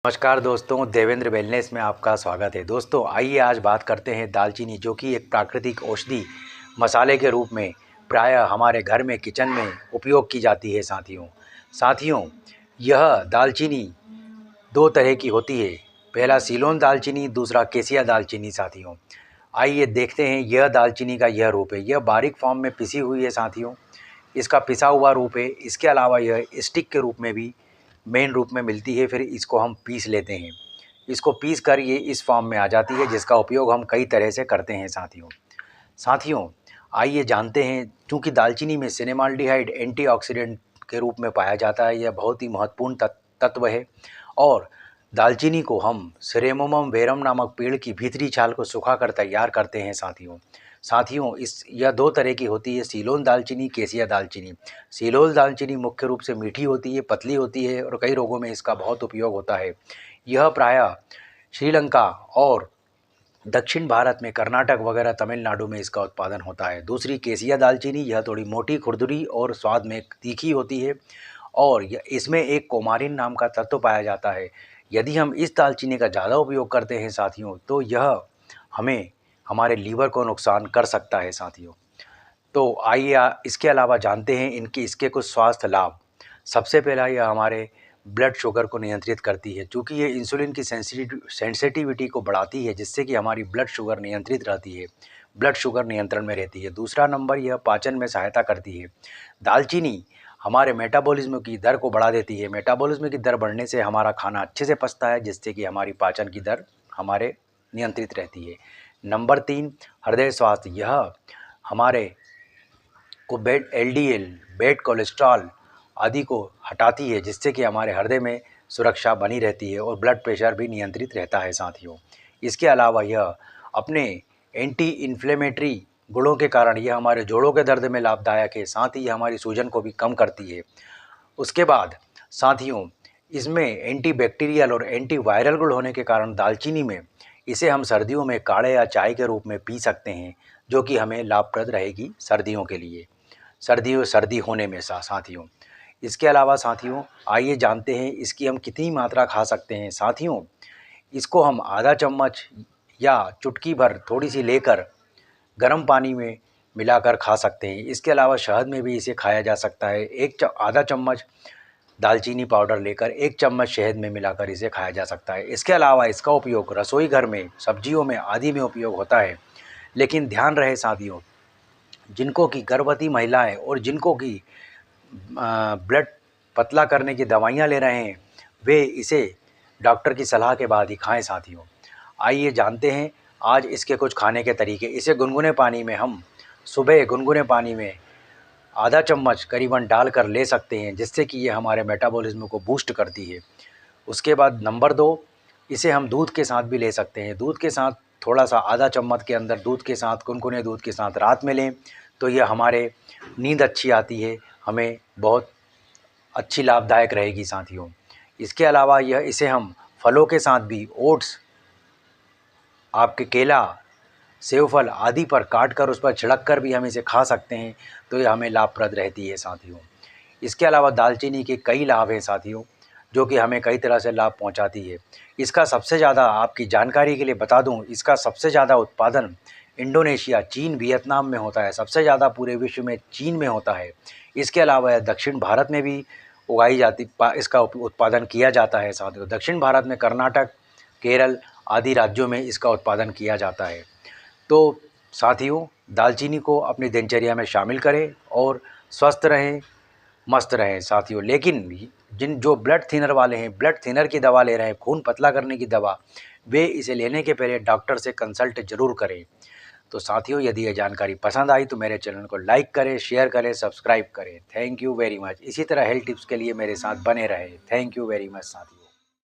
नमस्कार दोस्तों, देवेंद्र वेलनेस में आपका स्वागत है। दोस्तों आइए आज बात करते हैं दालचीनी, जो कि एक प्राकृतिक औषधि मसाले के रूप में प्रायः हमारे घर में किचन में उपयोग की जाती है। साथियों यह दालचीनी दो तरह की होती है, पहला सीलोन दालचीनी, दूसरा केसिया दालचीनी। साथियों आइए देखते हैं यह दालचीनी का यह रूप है। यह बारीक फॉर्म में पिसी हुई है साथियों, इसका पिसा हुआ रूप है। इसके अलावा यह स्टिक के रूप में भी मेन रूप में मिलती है। फिर इसको हम पीस लेते हैं, इसको पीस कर ये इस फॉर्म में आ जाती है, जिसका उपयोग हम कई तरह से करते हैं। साथियों आइए जानते हैं, क्योंकि दालचीनी में सिनेमाल्डिहाइड एंटीऑक्सीडेंट के रूप में पाया जाता है, यह बहुत ही महत्वपूर्ण तत्व है। और दालचीनी को हम सेरेमोमम वेरम नामक पेड़ की भीतरी छाल को सुखाकर तैयार करते हैं। साथियों यह दो तरह की होती है, सीलोन दालचीनी, केसिया दालचीनी। सीलोन दालचीनी मुख्य रूप से मीठी होती है, पतली होती है और कई रोगों में इसका बहुत उपयोग होता है। यह प्रायः श्रीलंका और दक्षिण भारत में, कर्नाटक वगैरह, तमिलनाडु में इसका उत्पादन होता है। दूसरी केसिया दालचीनी, यह थोड़ी मोटी, खुरदुरी और स्वाद में तीखी होती है और इसमें एक कोमारिन नाम का तत्व पाया जाता है। यदि हम इस दालचीनी का ज़्यादा उपयोग करते हैं साथियों, तो यह हमें हमारे लीवर को नुकसान कर सकता है। तो आइए इसके अलावा जानते हैं इसके कुछ स्वास्थ्य लाभ। सबसे पहला, यह हमारे ब्लड शुगर को नियंत्रित करती है, क्योंकि ये इंसुलिन की सेंसिटिविटी को बढ़ाती है, जिससे कि हमारी ब्लड शुगर नियंत्रित रहती है, ब्लड शुगर नियंत्रण में रहती है। दूसरा नंबर, यह पाचन में सहायता करती है। दालचीनी हमारे मेटाबॉलिज्म की दर को बढ़ा देती है। मेटाबॉलिज्म की दर बढ़ने से हमारा खाना अच्छे से पचता है, जिससे कि हमारी पाचन की दर हमारे नियंत्रित रहती है। नंबर 3, हृदय स्वास्थ्य। यह हमारे को LDL, बैड कोलेस्ट्रॉल आदि को हटाती है, जिससे कि हमारे हृदय में सुरक्षा बनी रहती है और ब्लड प्रेशर भी नियंत्रित रहता है। साथियों इसके अलावा यह अपने एंटी इन्फ्लेमेटरी गुणों के कारण यह हमारे जोड़ों के दर्द में लाभदायक है, साथ ही हमारी सूजन को भी कम करती है। उसके बाद साथियों इसमें एंटीबैक्टीरियल और एंटीवायरल गुण होने के कारण दालचीनी में इसे हम सर्दियों में काढ़े या चाय के रूप में पी सकते हैं, जो कि हमें लाभप्रद रहेगी सर्दियों के लिए, सर्दी होने में। साथियों इसके अलावा साथियों आइए जानते हैं इसकी हम कितनी मात्रा खा सकते हैं। साथियों इसको हम आधा चम्मच या चुटकी भर थोड़ी सी लेकर गर्म पानी में मिलाकर खा सकते हैं। इसके अलावा शहद में भी इसे खाया जा सकता है। आधा चम्मच दालचीनी पाउडर लेकर 1 चम्मच शहद में मिलाकर इसे खाया जा सकता है। इसके अलावा इसका उपयोग रसोई घर में, सब्जियों में आदि में उपयोग होता है। लेकिन ध्यान रहे साथियों, जिनको कि गर्भवती महिलाएं और जिनको कि ब्लड पतला करने की दवाइयां ले रहे हैं, वे इसे डॉक्टर की सलाह के बाद ही खाएं। साथियों आइए जानते हैं आज इसके कुछ खाने के तरीके। इसे गुनगुने पानी में हम सुबह गुनगुने पानी में आधा चम्मच करीबन डालकर ले सकते हैं, जिससे कि ये हमारे मेटाबॉलिज्म को बूस्ट करती है। उसके बाद नंबर 2, इसे हम दूध के साथ भी ले सकते हैं। दूध के साथ थोड़ा सा आधा चम्मच के अंदर दूध के साथ, गुनगुने दूध के साथ रात में लें, तो यह हमारे नींद अच्छी आती है, हमें बहुत अच्छी लाभदायक रहेगी। साथियों इसके अलावा इसे हम फलों के साथ भी, ओट्स, आपके केला, सेवफल आदि पर काट कर उस पर छिड़क कर भी हम इसे खा सकते हैं, तो यह हमें लाभप्रद रहती है। साथियों इसके अलावा दालचीनी के कई लाभ हैं साथियों, जो कि हमें कई तरह से लाभ पहुंचाती है। इसका सबसे ज़्यादा, आपकी जानकारी के लिए बता दूं, इसका सबसे ज़्यादा उत्पादन इंडोनेशिया, चीन, वियतनाम में होता है। सबसे ज़्यादा पूरे विश्व में चीन में होता है। इसके अलावा यह दक्षिण भारत में भी उगाई जाती, इसका उत्पादन किया जाता है। साथियों दक्षिण भारत में कर्नाटक, केरल आदि राज्यों में इसका उत्पादन किया जाता है। तो साथियों दालचीनी को अपनी दिनचर्या में शामिल करें और स्वस्थ रहें, मस्त रहें। साथियों लेकिन जो ब्लड थिनर वाले हैं, ब्लड थिनर की दवा ले रहे हैं, खून पतला करने की दवा, वे इसे लेने के पहले डॉक्टर से कंसल्ट जरूर करें। तो साथियों यदि यह जानकारी पसंद आई तो मेरे चैनल को लाइक करें, शेयर करें, सब्सक्राइब करें। Thank you very much. इसी तरह हेल्थ टिप्स के लिए मेरे साथ बने रहें। थैंक यू वेरी मच साथियों।